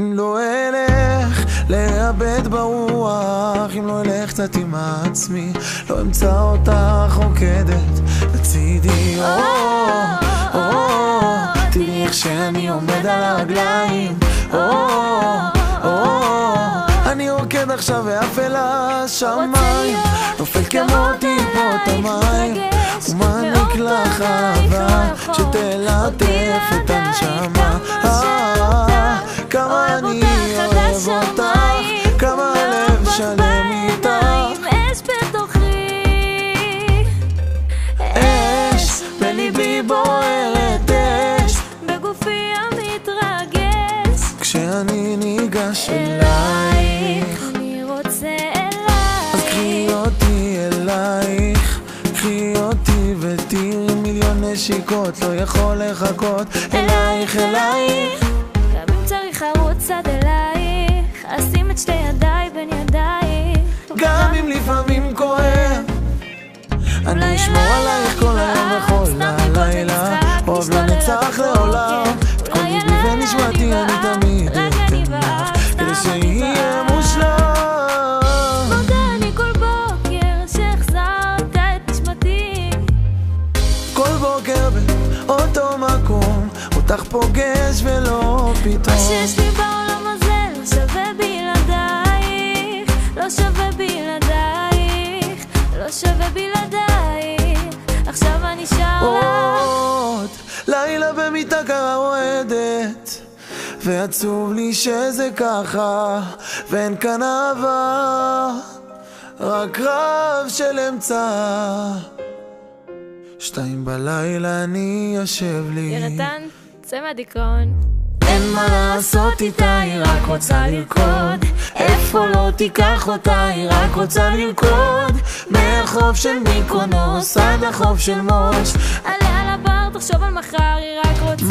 אם לא אלך לאבד ברוח, אם לא אלך קצת עם עצמי, לא אמצא אותך רוקדת לצידי. תראי איך שאני עומד על הרגליים, אני רוקד עכשיו ואף אל השמיים, נופל כמו טיפות המים, ומעניק לך אהבה שתלטף את הנשמה. כמה אני אוהב אותך, כמה הלב שלם איתך. אש בתוכי, אש בליבי בוערת, אש בגופי המתרגש. כשאני ניגש אלייך, אני רוצה אז קחי אותי אלייך, קחי אותי ותראי מיליון נשיקות, לא יכול לחכות אלייך, אלייך. גם אם צריך לרוץ עד אלייך, אשים את שתי ידיי בין ידייך. גם אם לפעמים כואב, אני אשמור עלייך כל היום וכל הלילה, אוהב לנצח לעולם, את כל ליבי ונשמתי אני תמיד אתן לך, כדי שיהיה מושלם. מודה אני כל בוקר שהחזרת את נשמתי, כל בוקר באותו מקום אותך פוגש ולא מה פתאום. שיש לי בעולם הזה לא שווה בלעדייך, לא שווה בלעדייך, לא שווה בלעדייך. עכשיו אני שר עוד לילה במיטה קרה רועדת, ועצוב לי שזה ככה, ואין כאן אהבה, רק רב של אמצע. 2 בלילה אני יושב לי, ירתן, צא מהדיכאון. אין מה לעשות איתה, היא רק רוצה לרקוד, איפה לא תיקח אותה, היא רק רוצה לרקוד, מהחוף של מיקונוס עד החוף של מוש. עלה על הבר, תחשוב על מחר, היא רק רוצה